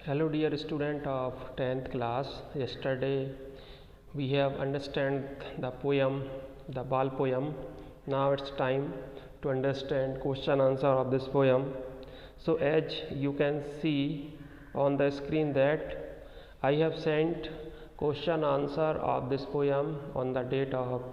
Hello dear student of 10th class. Yesterday we have understand the poem, the ball poem. Now it's time to understand question answer of this poem. So as you can see on the screen that I have sent question answer of this poem on the date of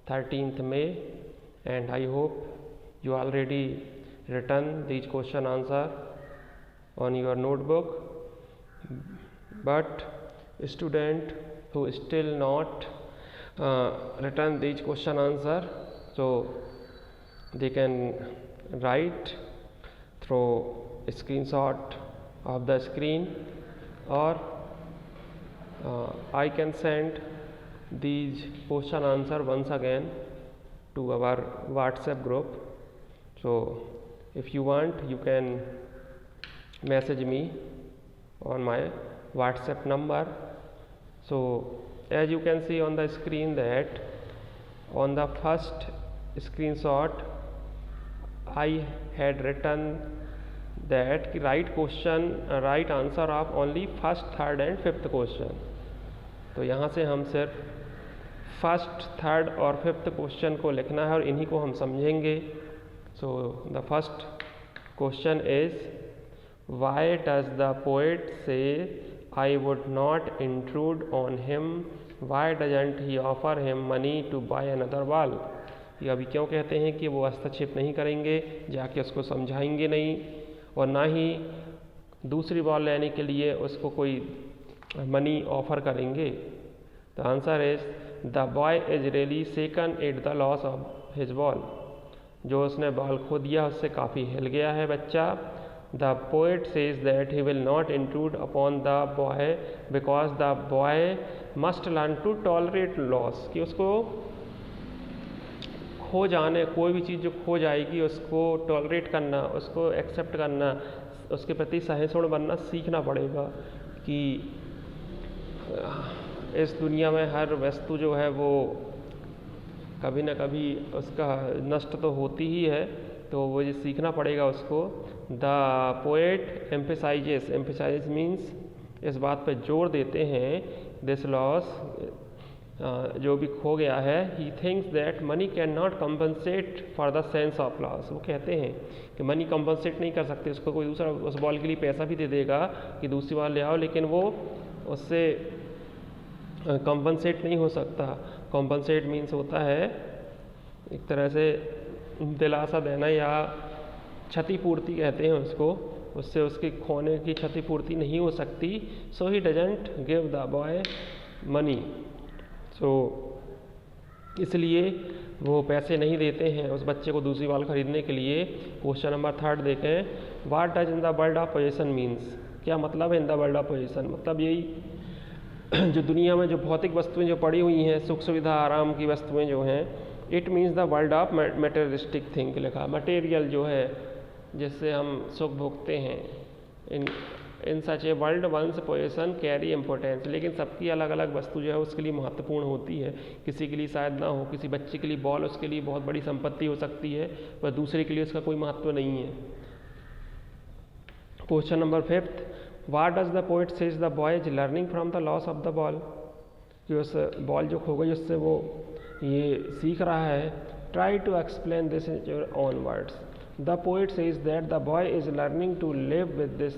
13th May, and I hope you already written these question answer on your notebook. But student who still not written these question answer, so they can write through a screenshot of the screen, or I can send these question answer once again to our WhatsApp group. So if you want, you can message me on my WhatsApp number. So as you can see on the screen that on the first screenshot I had written that right answer of only first, third and fifth question. तो यहाँ से हम सिर्फ first, third और fifth question को लिखना है और इन्हीं को हम समझेंगे. So the first question is Why does the poet say I would not intrude on him? Why doesn't he offer him money to buy another ball? ये अभी क्यों कहते हैं कि वो हस्तक्षेप नहीं करेंगे, जाके उसको समझाएंगे नहीं और ना ही दूसरी बॉल लेने के लिए उसको कोई मनी ऑफर करेंगे. The answer is the boy is really shaken at the loss of his ball. जो उसने बॉल खो दिया उससे काफ़ी हिल गया है बच्चा. The poet says that he will not intrude upon the boy because the boy must learn to tolerate loss. कि उसको खो जाने, कोई भी चीज़ जो खो जाएगी उसको टॉलरेट करना, उसको एक्सेप्ट करना, उसके प्रति सहिष्णु बनना सीखना पड़ेगा. कि इस दुनिया में हर वस्तु जो है वो कभी ना कभी उसका नष्ट तो होती ही है, तो वो ये सीखना पड़ेगा उसको. द पोएट एम्फेसाइजेस मीन्स इस बात पर जोर देते हैं दिस लॉस, जो भी खो गया है. He thinks that money can not compensate for the sense of loss. वो कहते हैं कि मनी कंपनसेट नहीं कर सकते, उसको कोई दूसरा उस बॉल के लिए पैसा भी दे देगा कि दूसरी बॉल ले आओ, लेकिन वो उससे कंपनसेट नहीं हो सकता. कंपनसेट मीन्स होता है एक तरह से दिलासा देना या क्षतिपूर्ति कहते हैं उसको. उससे उसके खोने की क्षतिपूर्ति नहीं हो सकती. So he doesn't give the boy money. So इसलिए वो पैसे नहीं देते हैं उस बच्चे को दूसरी बॉल खरीदने के लिए. क्वेश्चन नंबर थर्ड देखें. What does in the world of possession means. क्या मतलब है in the world of possession? मतलब यही जो दुनिया में जो भौतिक वस्तुएं जो पड़ी हुई हैं, सुख सुविधा आराम की वस्तुएं जो हैं, it means the world of materialistic thing लिखा. मटेरियल जो है जिससे हम सुख भोगते हैं, in such a world one's possession carry importance. लेकिन सबकी अलग अलग वस्तु जो है उसके लिए महत्वपूर्ण होती है. किसी के लिए शायद ना हो, किसी बच्चे के लिए बॉल उसके लिए बहुत बड़ी संपत्ति हो सकती है, पर दूसरे के लिए उसका कोई महत्व नहीं है. Question number fifth. What does the poet says the boy is learning from the loss of the ball. कि उस बॉल जो खो गई उससे वो ये सीख रहा है. Try to explain this in your own words. The poet says that the boy is learning to live with this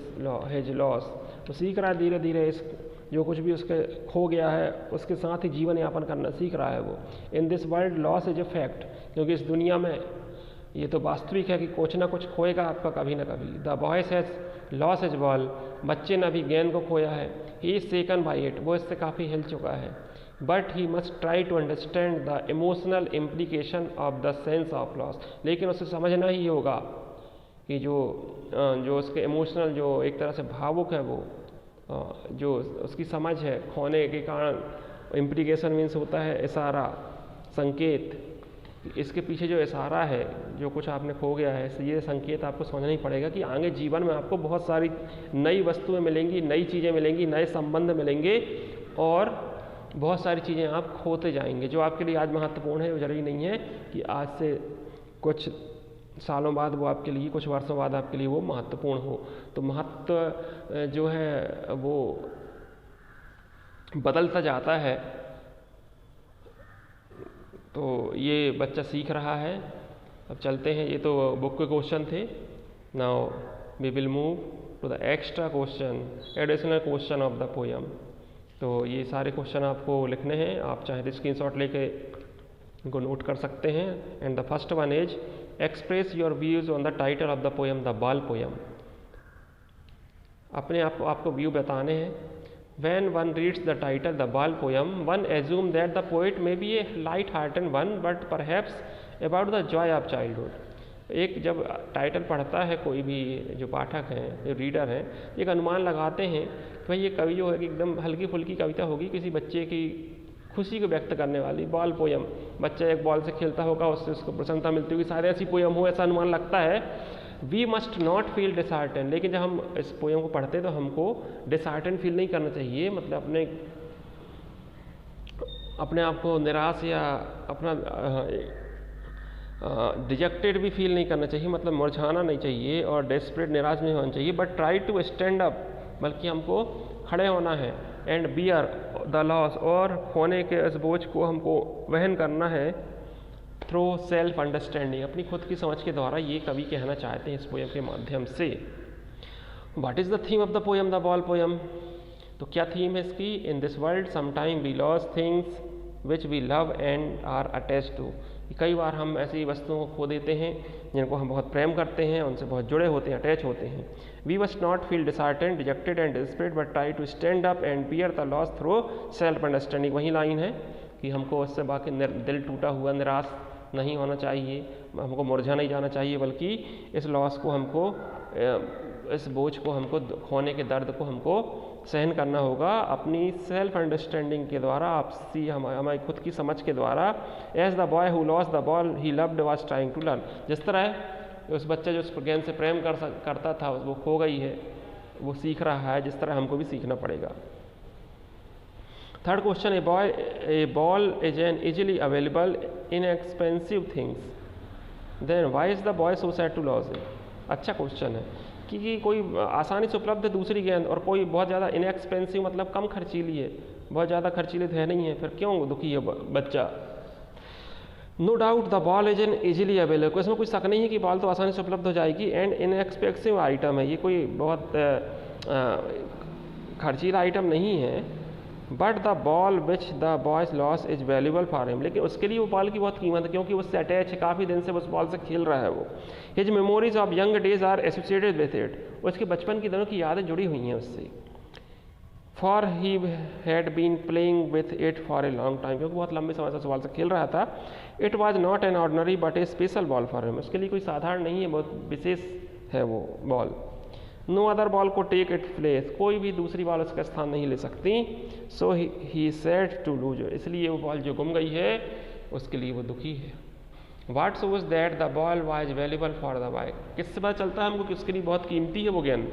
his loss. तो सीख रहा है धीरे धीरे इस जो कुछ भी उसके खो गया है उसके साथ ही जीवन यापन करना सीख रहा है वो. इन this world loss is a fact. क्योंकि इस दुनिया में ये तो वास्तविक है कि कुछ ना कुछ खोएगा आपका कभी ना कभी. The boy says loss is ball. बच्चे ने अभी गेंद को खोया है. He is taken by it. वो इससे काफ़ी हिल चुका है. But he must try to understand the emotional implication of the sense of loss. लेकिन उसे समझना ही होगा कि जो उसके इमोशनल जो एक तरह से भावुक है वो जो उसकी समझ है खोने के कारण. इम्प्लीकेशन मीन्स होता है इशारा, संकेत. इसके पीछे जो इशारा है, जो कुछ आपने खो गया है, ये संकेत आपको समझना ही पड़ेगा कि आगे जीवन में आपको बहुत सारी नई वस्तुएं मिलेंगी, नई चीज़ें मिलेंगी, नए संबंध मिलेंगे और बहुत सारी चीज़ें आप खोते जाएंगे. जो आपके लिए आज महत्वपूर्ण है वो जरूरी नहीं है कि आज से कुछ सालों बाद वो आपके लिए, कुछ वर्षों बाद आपके लिए वो महत्वपूर्ण हो। तो महत्व जो है वो बदलता जाता है। तो ये बच्चा सीख रहा है। अब चलते हैं, ये तो बुक के क्वेश्चन थे। Now we will move to the extra question, additional question of the poem. तो ये सारे क्वेश्चन आपको लिखने हैं, आप चाहे तो स्क्रीनशॉट लेके इनको नोट कर सकते हैं। And the first one is express your views on the title of the poem the बाल पोयम। अपने आपको व्यू बताने हैं। When one reads the title the Bal poem, one assumes that the poet may be a light-hearted one, but perhaps about the joy of childhood. एक जब title पढ़ता है कोई भी जो पाठक हैं, जो रीडर हैं, एक अनुमान लगाते हैं कि भाई ये कवि जो है कि एकदम हल्की फुल्की कविता होगी, किसी बच्चे की खुशी को व्यक्त करने वाली बॉल पोयम। बच्चा एक बॉल से खेलता होगा, उससे उसको प्रसन्नता मिलती होगी, शायद ऐसी पोयम हो, ऐसा अनुमान लगता है। We must not feel dishearten, लेकिन जब हम इस पोयम को पढ़ते हैं तो हमको डिसहार्टन फील नहीं करना चाहिए, मतलब अपने आप को निराश या अपना डिजेक्टेड भी फील नहीं करना चाहिए, मतलब मुरझाना नहीं चाहिए और डेस्परेट निराश नहीं होना चाहिए। But try to stand up, बल्कि हमको खड़े होना है। एंड बियर द लॉस, और खोने के इस बोझ को हमको वहन करना है थ्रू सेल्फ अंडरस्टैंडिंग, अपनी खुद की समझ के द्वारा। ये कवि कहना चाहते हैं इस पोयम के माध्यम से। What is the theme of the poem the ball poem? तो क्या थीम है इसकी? In this world sometime we loss things which we love and are attached to. कई बार हम ऐसी वस्तुओं को खो देते हैं जिनको हम बहुत प्रेम करते हैं, उनसे बहुत जुड़े होते हैं, अटैच होते हैं। We must not feel disheartened, dejected and desperate, but try to stand up and bear the loss through self understanding. वही लाइन है कि हमको उससे बाकी दिल टूटा हुआ, निराश नहीं होना चाहिए, हमको मुरझा नहीं जाना चाहिए, बल्कि इस लॉस को हमको, इस बोझ को हमको, खोने के दर्द को हमको सहन करना होगा अपनी सेल्फ अंडरस्टैंडिंग के द्वारा, आपसी हमारी खुद की समझ के द्वारा। As the boy who lost the ball he loved was trying to learn. जिस तरह उस बच्चे जो उस गेंद से प्रेम करता था, वो खो गई है, वो सीख रहा है, जिस तरह हमको भी सीखना पड़ेगा। Third question, a ball is an easily available inexpensive things, then why is the boy so sad to loss it? अच्छा क्वेश्चन है कि कोई आसानी से उपलब्ध है दूसरी गेंद और कोई बहुत ज़्यादा इनएक्सपेंसिव, मतलब कम खर्चीली है, बहुत ज़्यादा खर्चीली तो है नहीं है, फिर क्यों दुखी है बच्चा? No doubt the ball is an easily available, इसमें कोई शक नहीं है कि बॉल तो आसानी से उपलब्ध हो जाएगी। एंड इनएक्सपेंसिव आइटम है, ये कोई बहुत खर्चीला आइटम नहीं है। But the ball which the boys loss is valuable for him, लेकिन उसके लिए वो बॉल की बहुत कीमत है, क्योंकि उससे अटैच है, काफ़ी दिन से उस बॉल से खेल रहा है वो। His memories of young days are associated with it, उसके बचपन की दिनों की यादें जुड़ी हुई हैं उससे। For he had been playing with it for a long time, क्योंकि बहुत लंबे समय से उस बॉल से खेल रहा था। It was not an ordinary but A special ball for him, उसके लिए कोई साधारण नहीं है, बहुत विशेष है वो बॉल। नो अदर बॉल को टेक इट प्लेस, कोई भी दूसरी बॉल उसका स्थान नहीं ले सकती। So he sad to lose, इसलिए वो बॉल जो गुम गई है उसके लिए वो दुखी है। What shows that the ball was valuable for the boy, किससे पता चलता है हमको कि उसके लिए बहुत कीमती है वो गेंद?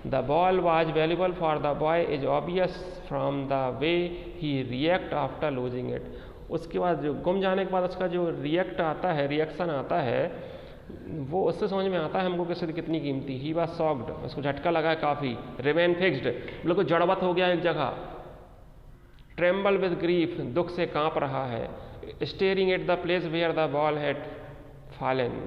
The ball was valuable for the boy is obvious from the way he react after losing it, उसके बाद जो गुम जाने के बाद उसका जो रिएक्शन आता है वो उससे समझ में आता है हमको कि उसकी कितनी कीमती। ही वाज शॉक्ड, उसको झटका लगा है काफ़ी। रिमेन फिक्स्ड, बिल्कुल जड़वत हो गया एक जगह। ट्रेम्बल विद ग्रीफ, दुख से कांप रहा है। Staring at the place where the ball had fallen,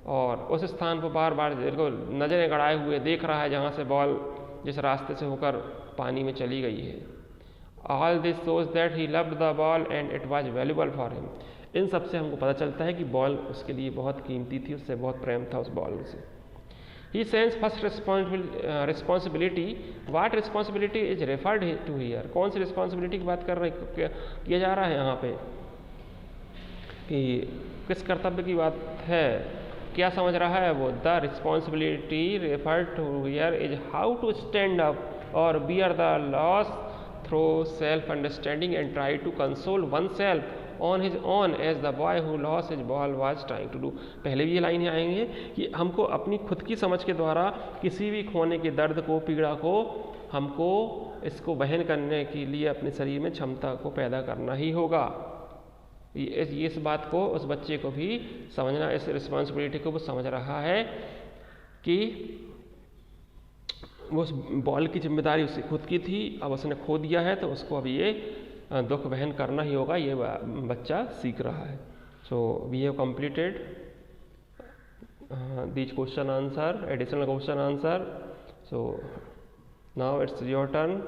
और उस स्थान पर बार बार नजरें गड़ाए हुए देख रहा है जहाँ से बॉल जिस रास्ते से होकर पानी में चली गई है। All this shows that he loved the ball and it was valuable for him, इन सब से हमको पता चलता है कि बॉल उसके लिए बहुत कीमती थी, उससे बहुत प्रेम था उस बॉल से। He sense first responsibility, what responsibility is referred to here, कौन सी रिस्पॉन्सिबिलिटी की बात किया जा रहा है यहाँ पे, कि किस कर्तव्य की बात है, क्या समझ रहा है वो? The responsibility referred to here is how to stand up और bear the loss through self understanding and try to console one self on his own as the boy who lost his ball was trying to do. पहले भी ये line आएंगे कि हमको अपनी खुद की समझ के द्वारा किसी भी खोने के दर्द को, पीड़ा को, हमको इसको वहन करने के लिए अपने शरीर में क्षमता को पैदा करना ही होगा। इस बात को उस बच्चे को भी समझना, इस रिस्पॉन्सिबिलिटी को वो समझ रहा है कि वो उस बॉल की जिम्मेदारी उसकी खुद की थी, अब उसने खो दिया है तो उसको अब ये दुख वहन करना ही होगा, ये बच्चा सीख रहा है. So we have completed these question answer, additional question answer. So now it's your turn.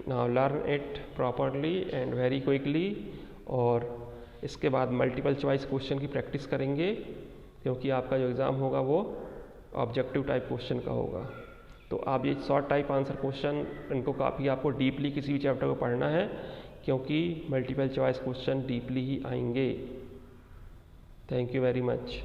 Now learn it properly and very quickly. और इसके बाद मल्टीपल चॉइस क्वेश्चन की प्रैक्टिस करेंगे, क्योंकि आपका जो एग्ज़ाम होगा वो ऑब्जेक्टिव टाइप क्वेश्चन का होगा. तो आप ये शॉर्ट टाइप आंसर क्वेश्चन इनको काफ़ी आपको डीपली किसी भी चैप्टर को पढ़ना है, क्योंकि मल्टीपल चॉइस क्वेश्चन डीपली ही आएंगे. Thank you very much.